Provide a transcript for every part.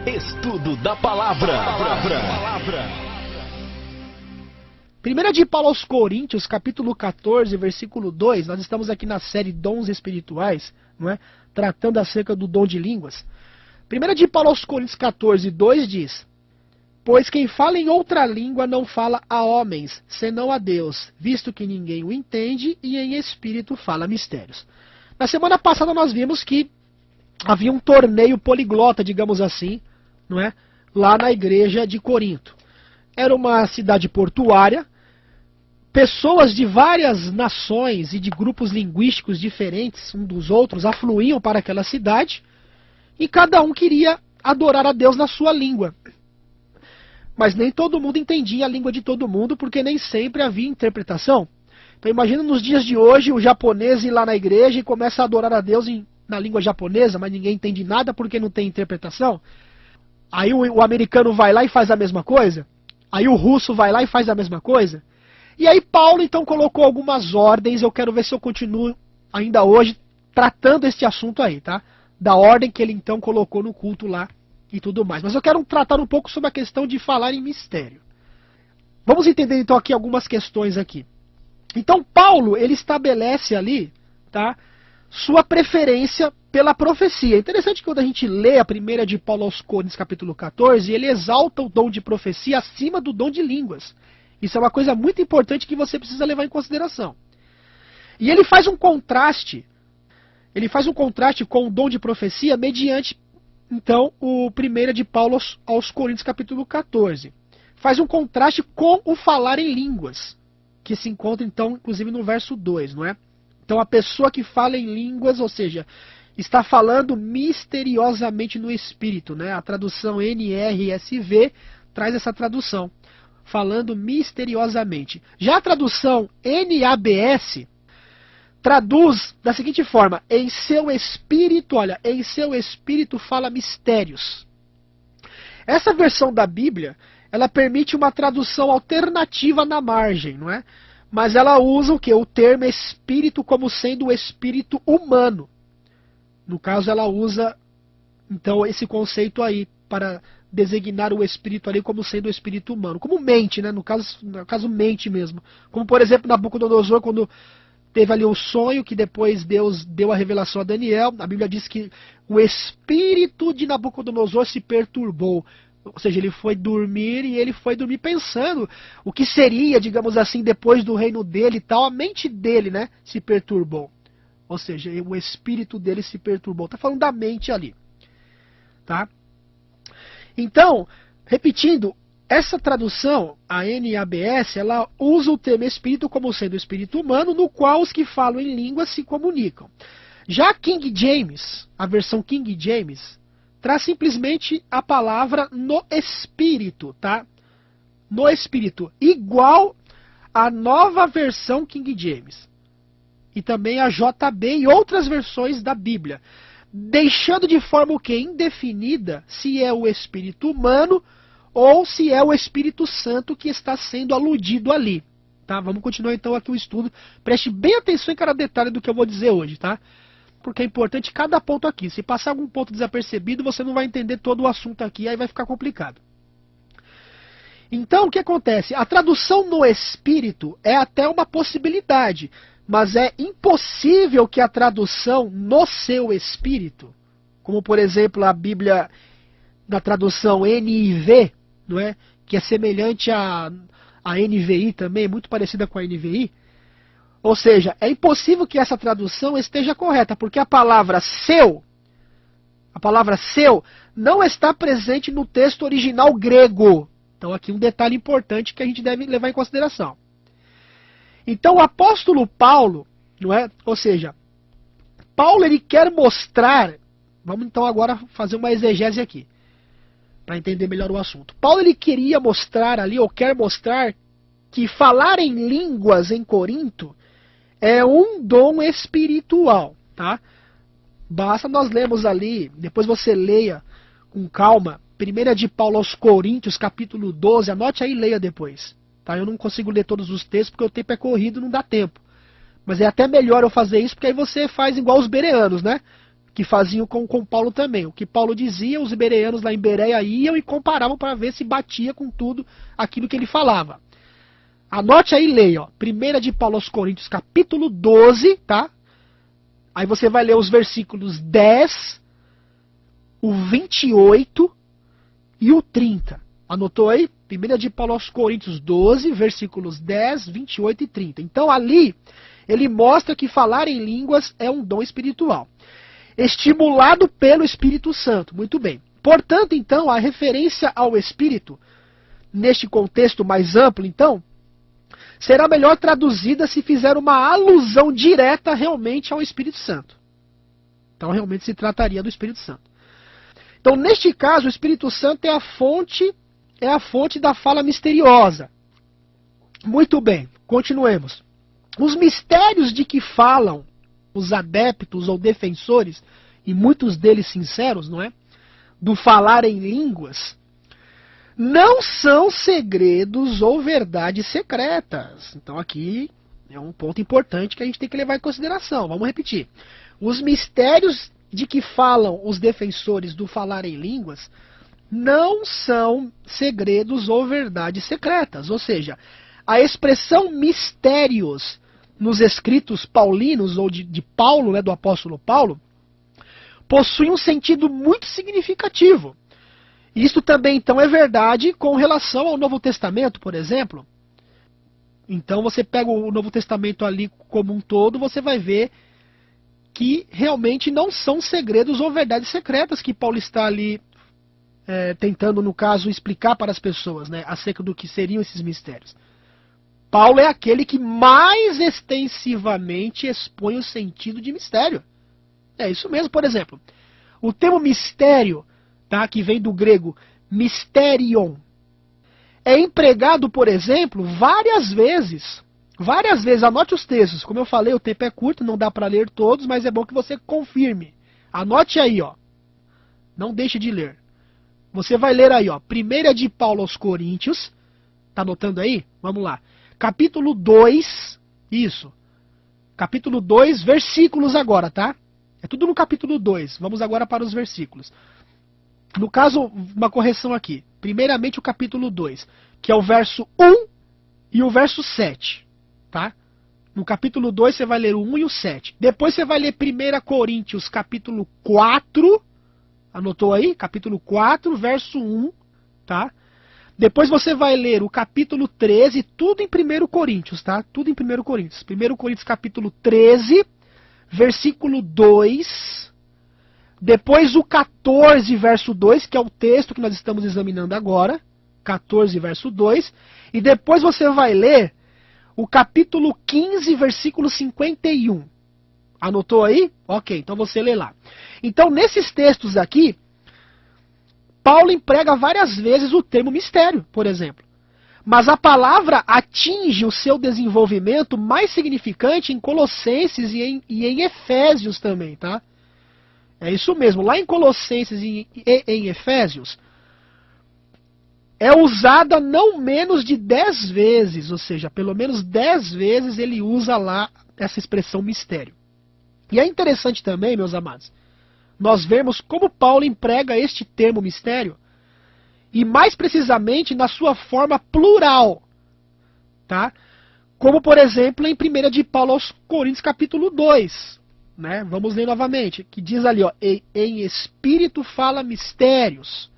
Estudo da Palavra. Primeira de Paulo aos Coríntios, capítulo 14, versículo 2. Nós estamos aqui na série Dons Espirituais, não é? Tratando acerca do dom de línguas. Primeira de Paulo aos Coríntios 14, 2 diz: Pois quem fala em outra língua não fala a homens, senão a Deus, visto que ninguém o entende e em espírito fala mistérios. Na semana passada nós vimos que havia um torneio poliglota, digamos assim, não é? Lá na igreja de Corinto. Era uma cidade portuária, pessoas de várias nações e de grupos linguísticos diferentes um dos outros afluíam para aquela cidade e cada um queria adorar a Deus na sua língua. Mas nem todo mundo entendia a língua de todo mundo, porque nem sempre havia interpretação. Então imagina nos dias de hoje o japonês ir lá na igreja e começa a adorar a Deus na língua japonesa, mas ninguém entende nada porque não tem interpretação. Aí o americano vai lá e faz a mesma coisa. Aí o russo vai lá e faz a mesma coisa. E aí Paulo então colocou algumas ordens, eu quero ver se eu continuo ainda hoje tratando este assunto aí, tá? Da ordem que ele então colocou no culto lá e tudo mais. Mas eu quero tratar um pouco sobre a questão de falar em mistério. Vamos entender então aqui algumas questões aqui. Então Paulo, ele estabelece ali, tá? Sua preferência pela profecia. É interessante que quando a gente lê a primeira de Paulo aos Coríntios, capítulo 14, ele exalta o dom de profecia acima do dom de línguas. Isso é uma coisa muito importante que você precisa levar em consideração. E ele faz um contraste. Ele faz um contraste com o dom de profecia mediante, então, o primeira de Paulo aos Coríntios, capítulo 14. Faz um contraste com o falar em línguas, que se encontra, então, inclusive no verso 2, não é? Então, a pessoa que fala em línguas, ou seja, está falando misteriosamente no Espírito, né? A tradução NRSV traz essa tradução, falando misteriosamente. Já a tradução NABS traduz da seguinte forma: em seu espírito, olha, em seu espírito fala mistérios. Essa versão da Bíblia, ela permite uma tradução alternativa na margem, não é? Mas ela usa o quê? O termo espírito como sendo o espírito humano. No caso, ela usa, então, esse conceito aí para designar o espírito ali como sendo o espírito humano. Como mente, né? No caso mente mesmo. Como, por exemplo, Nabucodonosor, quando teve ali o sonho que depois Deus deu a revelação a Daniel, a Bíblia diz que o espírito de Nabucodonosor se perturbou. Ou seja, ele foi dormir e ele foi dormir pensando o que seria, digamos assim, depois do reino dele e tal. A mente dele, né, se perturbou. Ou seja, o espírito dele se perturbou. Está falando da mente ali. Tá? Então, repetindo, essa tradução, a NABS, ela usa o termo espírito como sendo o espírito humano, no qual os que falam em línguas se comunicam. Já a King James, a versão King James, traz simplesmente a palavra no espírito, tá? No espírito, igual à nova versão King James. E também a JB e outras versões da Bíblia. Deixando de forma o quê? Indefinida se é o espírito humano ou se é o Espírito Santo que está sendo aludido ali. Tá? Vamos continuar então aqui o estudo. Preste bem atenção em cada detalhe do que eu vou dizer hoje, tá? Porque é importante cada ponto aqui. Se passar algum ponto desapercebido, você não vai entender todo o assunto aqui, aí vai ficar complicado. Então, o que acontece? A tradução no Espírito é até uma possibilidade, mas é impossível que a tradução no seu Espírito, como por exemplo a Bíblia na tradução NIV, não é? Que é semelhante à NVI também, muito parecida com a NVI. Ou seja, é impossível que essa tradução esteja correta, porque a palavra seu não está presente no texto original grego. Então aqui um detalhe importante que a gente deve levar em consideração. Então o apóstolo Paulo, não é? Ou seja, Paulo ele quer mostrar, vamos então agora fazer uma exegese aqui, para entender melhor o assunto. Paulo ele queria mostrar ali, ou quer mostrar, que falar em línguas em Corinto é um dom espiritual, tá? Basta nós lermos ali, depois você leia com calma, 1 de Paulo aos Coríntios, capítulo 12, anote aí e leia depois. Tá? Eu não consigo ler todos os textos porque o tempo é corrido, não dá tempo. Mas é até melhor eu fazer isso, porque aí você faz igual os bereanos, né? que faziam com Paulo também. O que Paulo dizia, os bereanos lá em Bereia iam e comparavam para ver se batia com tudo aquilo que ele falava. Anote aí e leia, ó. 1 de Paulo aos Coríntios, capítulo 12, tá? Aí você vai ler os versículos 10, o 28 e o 30. Anotou aí? 1 de Paulo aos Coríntios 12, versículos 10, 28 e 30. Então ali, ele mostra que falar em línguas é um dom espiritual, estimulado pelo Espírito Santo. Muito bem. Portanto, então, a referência ao Espírito, neste contexto mais amplo, então, será melhor traduzida se fizer uma alusão direta realmente ao Espírito Santo. Então, realmente se trataria do Espírito Santo. Então, neste caso, o Espírito Santo é a fonte da fala misteriosa. Muito bem, continuemos. Os mistérios de que falam os adeptos ou defensores, e muitos deles sinceros, não é? Do falar em línguas, não são segredos ou verdades secretas. Então aqui é um ponto importante que a gente tem que levar em consideração. Vamos repetir. Os mistérios de que falam os defensores do falar em línguas não são segredos ou verdades secretas. Ou seja, a expressão mistérios nos escritos paulinos, ou de Paulo, né, do apóstolo Paulo, possui um sentido muito significativo. Isso também, então, é verdade com relação ao Novo Testamento, por exemplo. Então, você pega o Novo Testamento ali como um todo, você vai ver que realmente não são segredos ou verdades secretas que Paulo está ali tentando, no caso, explicar para as pessoas, né, acerca do que seriam esses mistérios. Paulo é aquele que mais extensivamente expõe o sentido de mistério. É isso mesmo, por exemplo. O termo mistério, tá, que vem do grego mysterion, é empregado, por exemplo, várias vezes. Várias vezes, anote os textos. Como eu falei, o tempo é curto, não dá para ler todos, mas é bom que você confirme. Anote aí, ó. Não deixe de ler. Você vai ler aí, ó. 1 de Paulo aos Coríntios. Tá anotando aí? Vamos lá. Capítulo 2, isso. Capítulo 2, versículos agora, tá? É tudo no capítulo 2. Vamos agora para os versículos. No caso, uma correção aqui. Primeiramente o capítulo 2, que é o verso 1 e o verso 7, tá? No capítulo 2 você vai ler o 1 e o 7. Depois você vai ler 1 Coríntios, capítulo 4. Anotou aí? Capítulo 4, verso 1, tá? Depois você vai ler o capítulo 13, tudo em 1 Coríntios, tá? Tudo em 1 Coríntios. 1 Coríntios, capítulo 13, versículo 2. Depois o 14, verso 2, que é o texto que nós estamos examinando agora. 14, verso 2. E depois você vai ler o capítulo 15, versículo 51. Anotou aí? Ok, então você lê lá. Então, nesses textos aqui, Paulo emprega várias vezes o termo mistério, por exemplo. Mas a palavra atinge o seu desenvolvimento mais significante em Colossenses e em Efésios também, tá? É isso mesmo. Lá em Colossenses e em Efésios, é usada não menos de 10 vezes, ou seja, pelo menos 10 vezes ele usa lá essa expressão mistério. E é interessante também, meus amados, nós vemos como Paulo emprega este termo mistério, e mais precisamente na sua forma plural, tá? Como, por exemplo, em 1 de Paulo aos Coríntios, capítulo 2, né? Vamos ler novamente, que diz ali, ó, em espírito fala mistérios,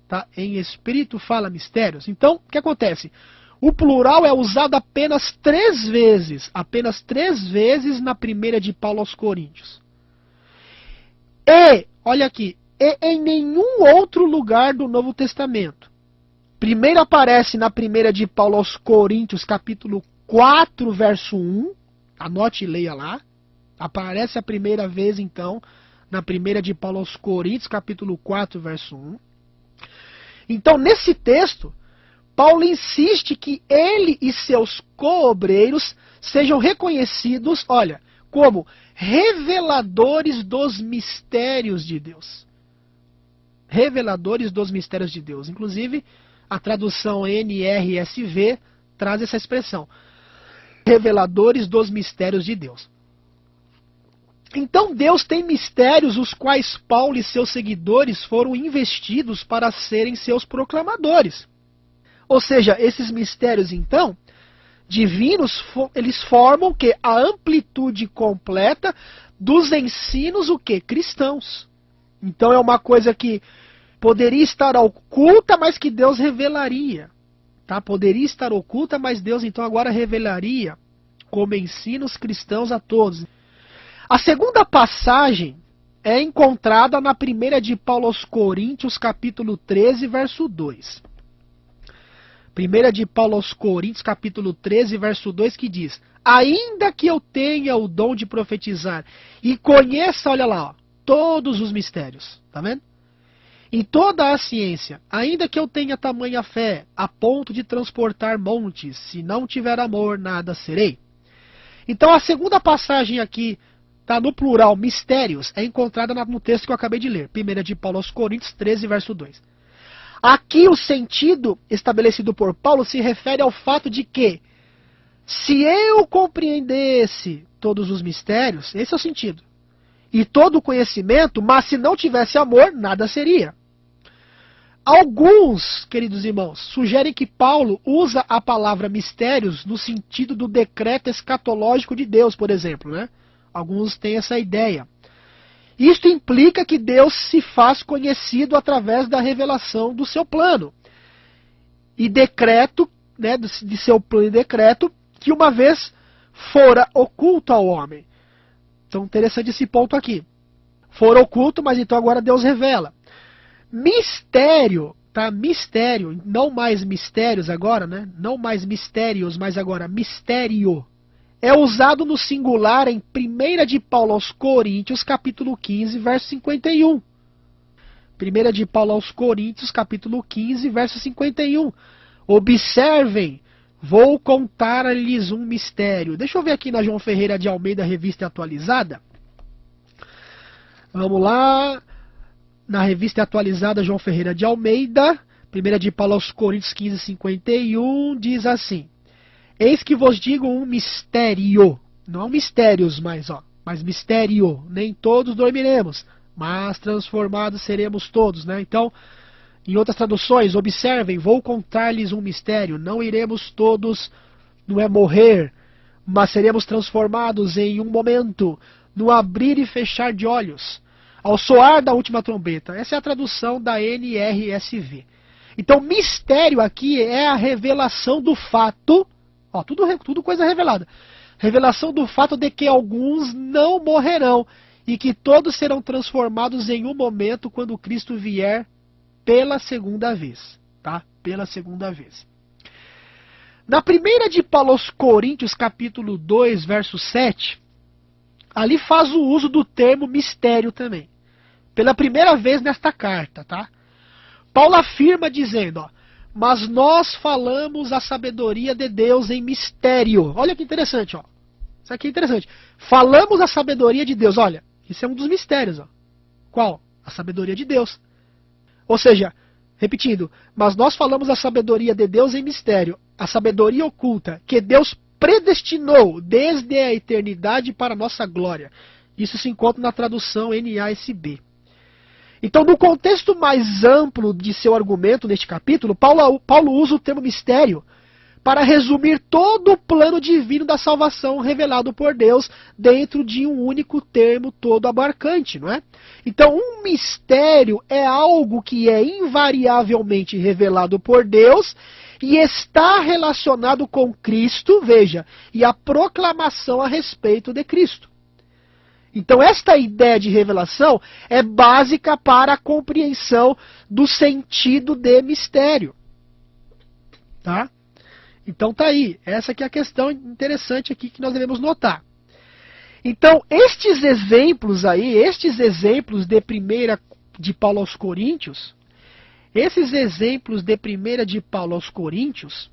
tá? Em espírito fala mistérios. Então, o que acontece? O plural é usado apenas 3 vezes na 1 de Paulo aos Coríntios. E, olha aqui, em nenhum outro lugar do Novo Testamento. Primeiro aparece na 1 de Paulo aos Coríntios, capítulo 4, verso 1. Anote e leia lá. Aparece a primeira vez, então, na 1 de Paulo aos Coríntios, capítulo 4, verso 1. Então, nesse texto, Paulo insiste que ele e seus co-obreiros sejam reconhecidos, olha, como reveladores dos mistérios de Deus. Reveladores dos mistérios de Deus. Inclusive, a tradução NRSV traz essa expressão. Reveladores dos mistérios de Deus. Então Deus tem mistérios os quais Paulo e seus seguidores foram investidos para serem seus proclamadores. Ou seja, esses mistérios, então, divinos, eles formam o quê? A amplitude completa dos ensinos o quê? Cristãos. Então é uma coisa que poderia estar oculta, mas que Deus revelaria. Tá? Poderia estar oculta, mas Deus então agora revelaria como ensinos cristãos a todos. A segunda passagem é encontrada na primeira de Paulo aos Coríntios, capítulo 13, verso 2. Primeira de Paulo aos Coríntios, capítulo 13, verso 2, que diz: ainda que eu tenha o dom de profetizar e conheça, olha lá, ó, todos os mistérios, tá vendo? E toda a ciência, ainda que eu tenha tamanha fé, a ponto de transportar montes, se não tiver amor, nada serei. Então a segunda passagem aqui, tá no plural, mistérios, é encontrada no texto que eu acabei de ler. 1 de Paulo aos Coríntios 13, verso 2. Aqui o sentido estabelecido por Paulo se refere ao fato de que, se eu compreendesse todos os mistérios, esse é o sentido, e todo o conhecimento, mas se não tivesse amor, nada seria. Alguns, queridos irmãos, sugerem que Paulo usa a palavra mistérios no sentido do decreto escatológico de Deus, por exemplo, né? Alguns têm essa ideia. Isto implica que Deus se faz conhecido através da revelação do seu plano e decreto, né, de seu plano e decreto, que uma vez fora oculto ao homem. Então, interessante esse ponto aqui. Fora oculto, mas então agora Deus revela. Mistério, tá? Mistério, não mais mistérios agora, né? Não mais mistérios, mas agora mistério. É usado no singular em 1 de Paulo aos Coríntios, capítulo 15, verso 51. 1 de Paulo aos Coríntios, capítulo 15, verso 51. Observem, vou contar-lhes um mistério. Deixa eu ver aqui na João Ferreira de Almeida, revista atualizada. Vamos lá. Na revista atualizada João Ferreira de Almeida, 1 de Paulo aos Coríntios 15, 51, diz assim: eis que vos digo um mistério, não mistérios mais, mas mistério, nem todos dormiremos, mas transformados seremos todos, né? Então, em outras traduções, observem, vou contar-lhes um mistério, não iremos todos, não é morrer, mas seremos transformados em um momento, no abrir e fechar de olhos, ao soar da última trombeta. Essa é a tradução da NRSV. Então, mistério aqui é a revelação do fato, tudo coisa revelada. Revelação do fato de que alguns não morrerão e que todos serão transformados em um momento quando Cristo vier pela segunda vez, tá? Pela segunda vez. Na primeira de Paulo aos Coríntios, capítulo 2, verso 7, ali faz o uso do termo mistério também. Pela primeira vez nesta carta, tá? Paulo afirma dizendo, mas nós falamos a sabedoria de Deus em mistério. Olha que interessante, ó. Isso aqui é interessante. Falamos a sabedoria de Deus. Olha, isso é um dos mistérios, ó. Qual? A sabedoria de Deus. Ou seja, repetindo, mas nós falamos a sabedoria de Deus em mistério, a sabedoria oculta que Deus predestinou desde a eternidade para a nossa glória. Isso se encontra na tradução NASB. Então, no contexto mais amplo de seu argumento neste capítulo, Paulo usa o termo mistério para resumir todo o plano divino da salvação revelado por Deus dentro de um único termo todo abarcante, não é? Então, um mistério é algo que é invariavelmente revelado por Deus e está relacionado com Cristo, veja, e a proclamação a respeito de Cristo. Então, esta ideia de revelação é básica para a compreensão do sentido de mistério. Tá? Então, tá aí. Essa aqui é a questão interessante aqui que nós devemos notar. Então, estes exemplos aí, estes exemplos de 1 de Paulo aos Coríntios, esses exemplos de 1 de Paulo aos Coríntios,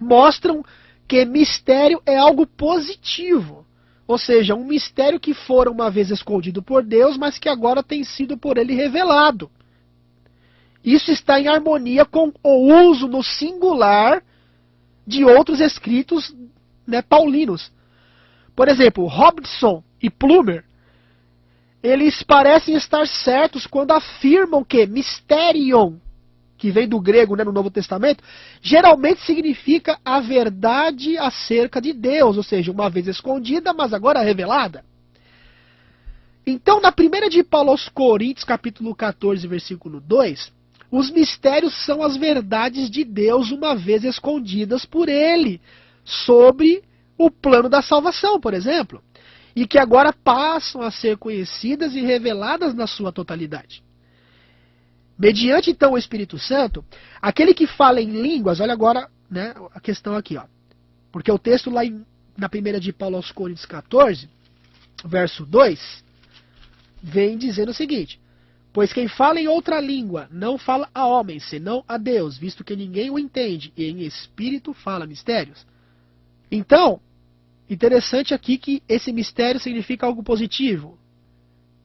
mostram que mistério é algo positivo. Ou seja, um mistério que fora uma vez escondido por Deus, mas que agora tem sido por ele revelado. Isso está em harmonia com o uso no singular de outros escritos, né, paulinos. Por exemplo, Robson e Plumer, eles parecem estar certos quando afirmam que mysterion, que vem do grego, né, no Novo Testamento, geralmente significa a verdade acerca de Deus, ou seja, uma vez escondida, mas agora revelada. Então, na primeira de Paulo aos Coríntios, capítulo 14, versículo 2, os mistérios são as verdades de Deus uma vez escondidas por ele, sobre o plano da salvação, por exemplo, e que agora passam a ser conhecidas e reveladas na sua totalidade. Mediante, então, o Espírito Santo, aquele que fala em línguas, olha agora, né, a questão aqui, ó, porque o texto lá na primeira de Paulo aos Coríntios 14, verso 2, vem dizendo o seguinte: pois quem fala em outra língua não fala a homens, senão a Deus, visto que ninguém o entende, e em espírito fala mistérios. Então, interessante aqui que esse mistério significa algo positivo.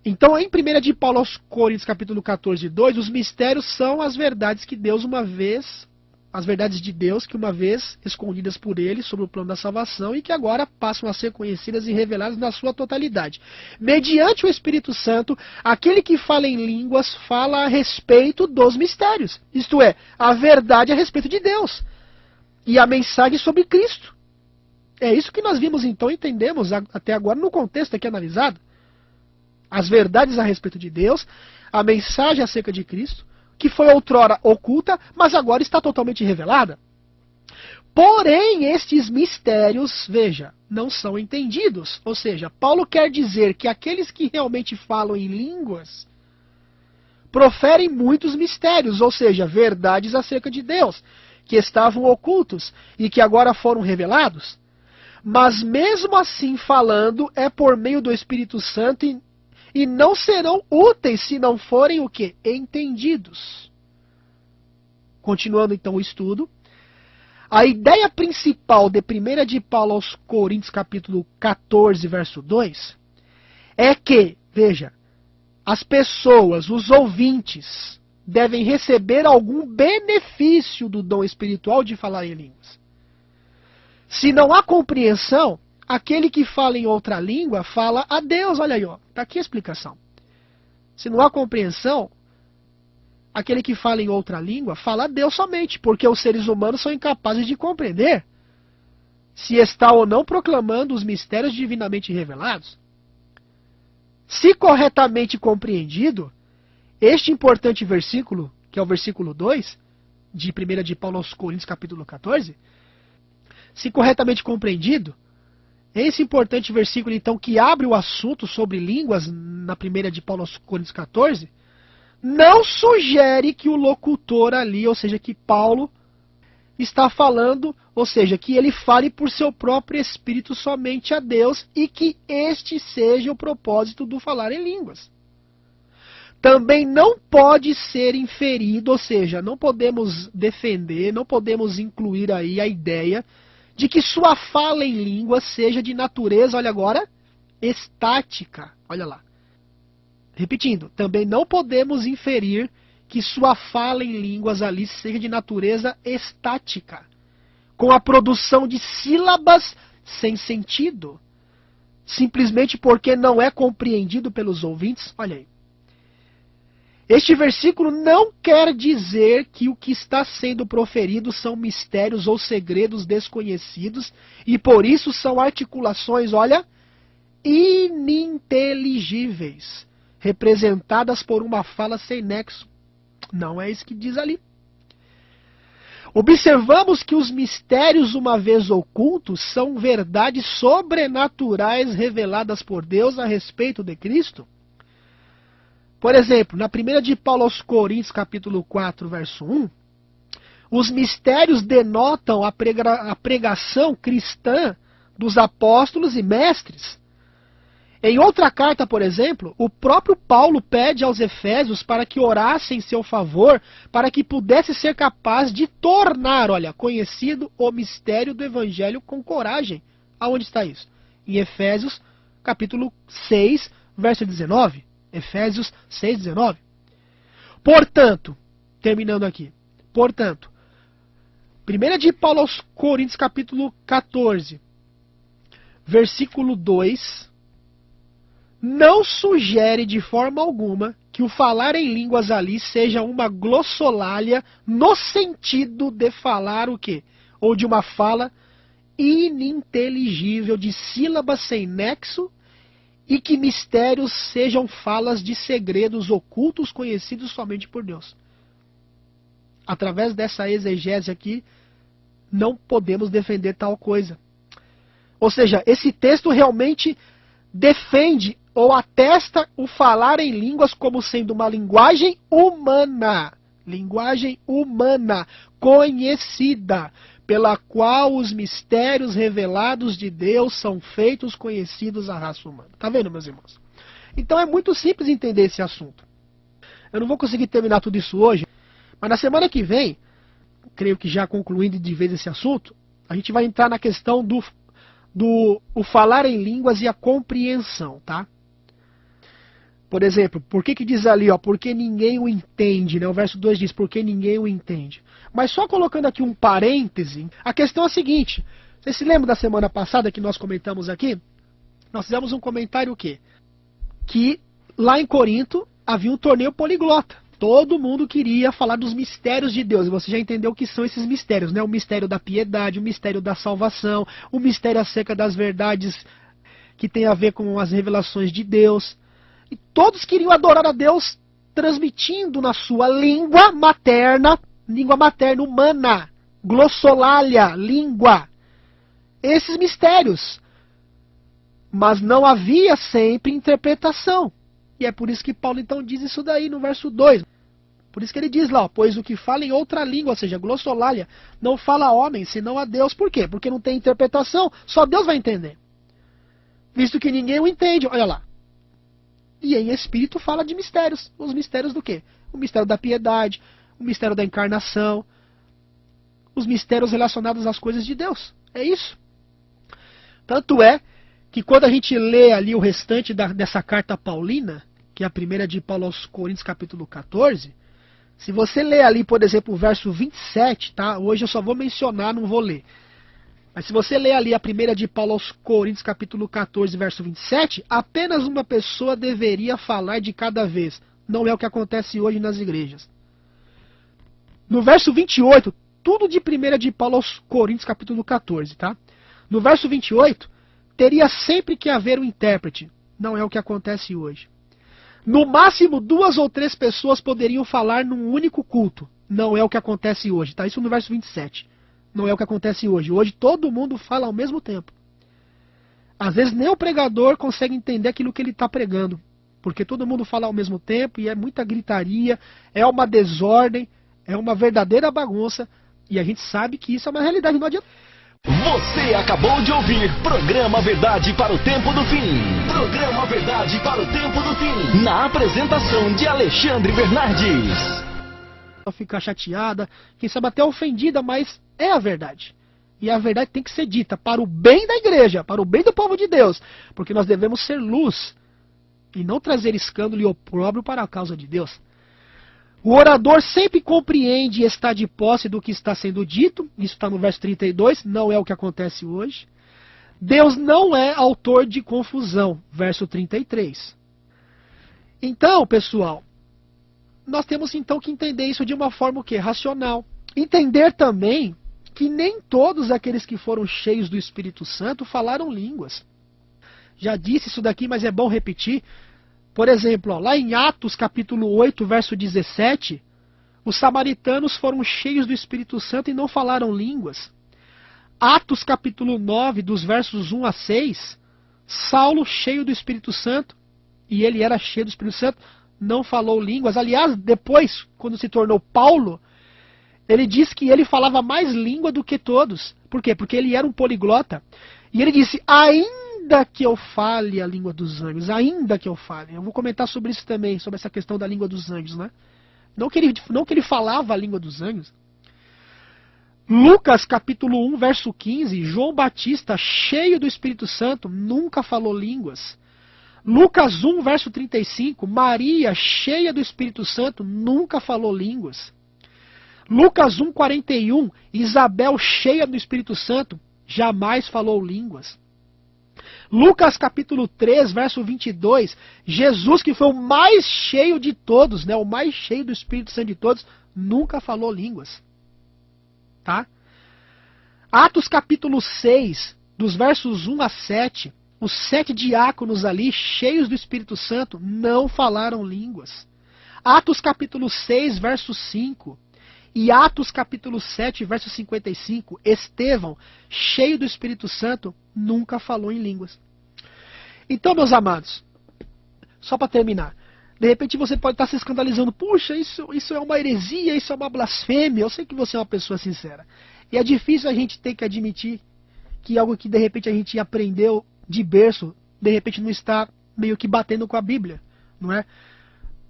Então, em 1 de Paulo aos Coríntios, capítulo 14, 2, os mistérios são as verdades que Deus uma vez, as verdades de Deus que uma vez escondidas por ele sobre o plano da salvação e que agora passam a ser conhecidas e reveladas na sua totalidade. Mediante o Espírito Santo, aquele que fala em línguas fala a respeito dos mistérios, isto é, a verdade a respeito de Deus e a mensagem sobre Cristo. É isso que nós vimos então, entendemos até agora no contexto aqui analisado. As verdades a respeito de Deus, a mensagem acerca de Cristo, que foi outrora oculta, mas agora está totalmente revelada. Porém, estes mistérios, veja, não são entendidos. Ou seja, Paulo quer dizer que aqueles que realmente falam em línguas proferem muitos mistérios, ou seja, verdades acerca de Deus, que estavam ocultos e que agora foram revelados. Mas mesmo assim falando, é por meio do Espírito Santo e não serão úteis se não forem o quê? Entendidos. Continuando então o estudo. A ideia principal de 1 de Paulo aos Coríntios, capítulo 14, verso 2, é que, veja, as pessoas, os ouvintes, devem receber algum benefício do dom espiritual de falar em línguas. Se não há compreensão, aquele que fala em outra língua fala a Deus. Olha aí, ó, está aqui a explicação. Se não há compreensão, aquele que fala em outra língua fala a Deus somente, porque os seres humanos são incapazes de compreender se está ou não proclamando os mistérios divinamente revelados. Se corretamente compreendido, este importante versículo, que é o versículo 2, de 1 de Paulo aos Coríntios, capítulo 14, se corretamente compreendido, esse importante versículo, então, que abre o assunto sobre línguas, na 1 de Paulo aos Coríntios 14, não sugere que o locutor ali, ou seja, que Paulo está falando, ou seja, que ele fale por seu próprio espírito somente a Deus e que este seja o propósito do falar em línguas. Também não pode ser inferido, ou seja, não podemos defender, não podemos incluir aí a ideia de que sua fala em línguas seja de natureza, olha agora, estática. Olha lá. Repetindo, também não podemos inferir que sua fala em línguas ali seja de natureza estática, com a produção de sílabas sem sentido, simplesmente porque não é compreendido pelos ouvintes. Olha aí. Este versículo não quer dizer que o que está sendo proferido são mistérios ou segredos desconhecidos e por isso são articulações, olha, ininteligíveis, representadas por uma fala sem nexo. Não é isso que diz ali. Observamos que os mistérios, uma vez ocultos, são verdades sobrenaturais reveladas por Deus a respeito de Cristo. Por exemplo, na 1 de Paulo aos Coríntios, capítulo 4, verso 1, os mistérios denotam a pregação cristã dos apóstolos e mestres. Em outra carta, por exemplo, o próprio Paulo pede aos Efésios para que orassem em seu favor, para que pudesse ser capaz de tornar, olha, conhecido o mistério do Evangelho com coragem. Aonde está isso? Em Efésios, capítulo 6, verso 19. Efésios 6, 19. Portanto, terminando aqui, portanto, 1 de Paulo aos Coríntios, capítulo 14, versículo 2, não sugere de forma alguma que o falar em línguas ali seja uma glossolalia no sentido de falar o quê? Ou de uma fala ininteligível de sílabas sem nexo e que mistérios sejam falas de segredos ocultos conhecidos somente por Deus. Através dessa exegese aqui, não podemos defender tal coisa. Ou seja, esse texto realmente defende ou atesta o falar em línguas como sendo uma linguagem humana, conhecida, pela qual os mistérios revelados de Deus são feitos conhecidos à raça humana. Tá vendo, meus irmãos? Então é muito simples entender esse assunto. Eu não vou conseguir terminar tudo isso hoje, mas na semana que vem, creio que já concluindo de vez esse assunto, a gente vai entrar na questão do o falar em línguas e a compreensão, tá? Por exemplo, por que diz ali, ó, porque ninguém o entende, né? O verso 2 diz, porque ninguém o entende. Mas só colocando aqui um parêntese, a questão é a seguinte, vocês se lembram da semana passada que nós comentamos aqui? Nós fizemos um comentário o quê? Que lá em Corinto havia um torneio poliglota. Todo mundo queria falar dos mistérios de Deus. E você já entendeu o que são esses mistérios, né? O mistério da piedade, o mistério da salvação, o mistério acerca das verdades que tem a ver com as revelações de Deus. E todos queriam adorar a Deus transmitindo na sua língua materna humana, glossolalia, língua, esses mistérios. Mas não havia sempre interpretação. E é por isso que Paulo então diz isso daí no verso 2. Por isso que ele diz lá, ó, pois o que fala em outra língua, ou seja, glossolalia, não fala a homem, senão a Deus. Por quê? Porque não tem interpretação, só Deus vai entender. Visto que ninguém o entende, olha lá. E em espírito fala de mistérios. Os mistérios do quê? O mistério da piedade, o mistério da encarnação, os mistérios relacionados às coisas de Deus. É isso. Tanto é que quando a gente lê ali o restante dessa carta paulina, que é a primeira de Paulo aos Coríntios, capítulo 14, se você ler ali, por exemplo, o verso 27, tá? Hoje eu só vou mencionar, não vou ler. Mas se você ler ali a primeira de Paulo aos Coríntios, capítulo 14, verso 27, apenas uma pessoa deveria falar de cada vez. Não é o que acontece hoje nas igrejas. No verso 28, tudo de primeira de Paulo aos Coríntios, capítulo 14, tá? No verso 28, teria sempre que haver um intérprete. Não é o que acontece hoje. No máximo, 2 ou 3 pessoas poderiam falar num único culto. Não é o que acontece hoje, tá? Isso no verso 27. Não é o que acontece hoje. Hoje todo mundo fala ao mesmo tempo. Às vezes nem o pregador consegue entender aquilo que ele está pregando. Porque todo mundo fala ao mesmo tempo e é muita gritaria, é uma desordem, é uma verdadeira bagunça. E a gente sabe que isso é uma realidade, não adianta. Você acabou de ouvir Programa Verdade para o Tempo do Fim. Programa Verdade para o Tempo do Fim. Na apresentação de Alexandre Bernardes. Ficar chateada, quem sabe até ofendida, mas é a verdade. E a verdade tem que ser dita para o bem da igreja, para o bem do povo de Deus. Porque nós devemos ser luz e não trazer escândalo e opróbrio para a causa de Deus. O orador sempre compreende e está de posse do que está sendo dito. Isso está no verso 32, não é o que acontece hoje. Deus não é autor de confusão, verso 33. Então, pessoal, nós temos então que entender isso de uma forma o quê? Racional. Entender também que nem todos aqueles que foram cheios do Espírito Santo falaram línguas. Já disse isso daqui, mas é bom repetir. Por exemplo, ó, lá em Atos capítulo 8, verso 17, os samaritanos foram cheios do Espírito Santo e não falaram línguas. Atos capítulo 9, dos versos 1 a 6, Saulo, cheio do Espírito Santo, e ele era cheio do Espírito Santo, não falou línguas. Aliás, depois, quando se tornou Paulo, ele diz que ele falava mais língua do que todos. Por quê? Porque ele era um poliglota. E ele disse, ainda que eu fale a língua dos anjos, ainda que eu fale. Eu vou comentar sobre isso também, sobre essa questão da língua dos anjos, né? Não que ele falava a língua dos anjos. Lucas capítulo 1, verso 15, João Batista, cheio do Espírito Santo, nunca falou línguas. Lucas 1, verso 35, Maria, cheia do Espírito Santo, nunca falou línguas. Lucas 1, 41, Isabel, cheia do Espírito Santo, jamais falou línguas. Lucas capítulo 3, verso 22, Jesus, que foi o mais cheio de todos, né, o mais cheio do Espírito Santo de todos, nunca falou línguas. Tá? Atos capítulo 6, dos versos 1 a 7, os 7 diáconos ali, cheios do Espírito Santo, não falaram línguas. Atos capítulo 6, verso 5, e Atos capítulo 7, verso 55, Estevão, cheio do Espírito Santo, nunca falou em línguas. Então, meus amados, só para terminar, de repente você pode estar se escandalizando, puxa, isso é uma heresia, isso é uma blasfêmia, eu sei que você é uma pessoa sincera. E é difícil a gente ter que admitir que algo que de repente a gente aprendeu de berço, de repente não está meio que batendo com a Bíblia, não é?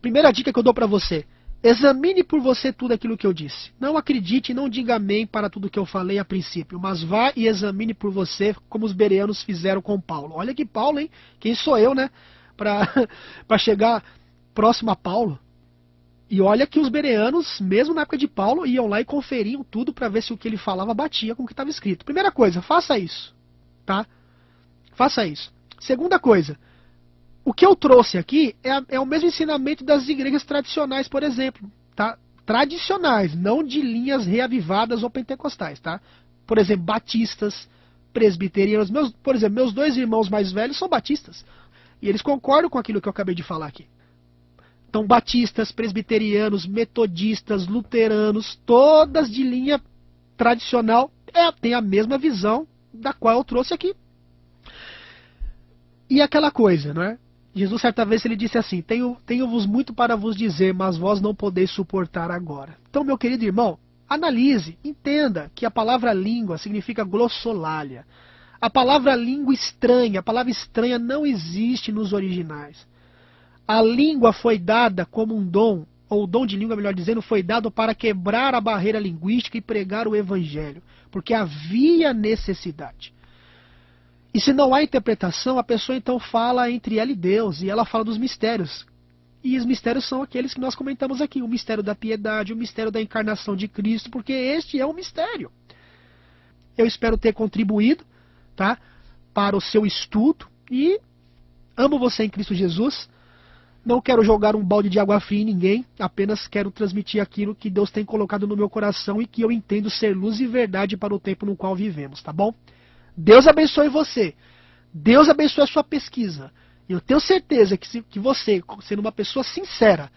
Primeira dica que eu dou para você, examine por você tudo aquilo que eu disse. Não acredite, não diga amém para tudo que eu falei a princípio, mas vá e examine por você, como os bereanos fizeram com Paulo. Olha que Paulo, hein? Quem sou eu, né? Para chegar próximo a Paulo. E olha que os bereanos, mesmo na época de Paulo, iam lá e conferiam tudo para ver se o que ele falava batia com o que estava escrito. Primeira coisa, faça isso, tá? Faça isso. Segunda coisa, o que eu trouxe aqui é o mesmo ensinamento das igrejas tradicionais, por exemplo, tá? Tradicionais, não de linhas reavivadas ou pentecostais, tá? Por exemplo, batistas, presbiterianos. Por exemplo, meus 2 irmãos mais velhos são batistas. E eles concordam com aquilo que eu acabei de falar aqui. Então, batistas, presbiterianos, metodistas, luteranos, todas de linha tradicional, têm a mesma visão da qual eu trouxe aqui. E aquela coisa, não é? Jesus, certa vez, ele disse assim, tenho-vos muito para vos dizer, mas vós não podeis suportar agora. Então, meu querido irmão, analise, entenda que a palavra língua significa glossolalia. A palavra língua estranha, a palavra estranha não existe nos originais. A língua foi dada como um dom, ou o dom de língua, melhor dizendo, foi dado para quebrar a barreira linguística e pregar o evangelho, porque havia necessidade. E se não há interpretação, a pessoa então fala entre ela e Deus, e ela fala dos mistérios. E os mistérios são aqueles que nós comentamos aqui, o mistério da piedade, o mistério da encarnação de Cristo, porque este é um mistério. Eu espero ter contribuído, tá, para o seu estudo, e amo você em Cristo Jesus. Não quero jogar um balde de água fria em ninguém, apenas quero transmitir aquilo que Deus tem colocado no meu coração e que eu entendo ser luz e verdade para o tempo no qual vivemos, tá bom? Deus abençoe você. Deus abençoe a sua pesquisa. Eu tenho certeza que você, sendo uma pessoa sincera,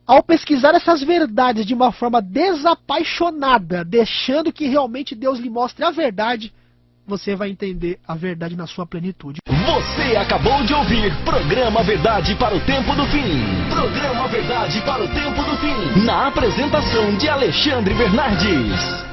ao pesquisar essas verdades de uma forma desapaixonada, deixando que realmente Deus lhe mostre a verdade, você vai entender a verdade na sua plenitude. Você acabou de ouvir Programa Verdade para o Tempo do Fim. Programa Verdade para o Tempo do Fim. Na apresentação de Alexandre Bernardes.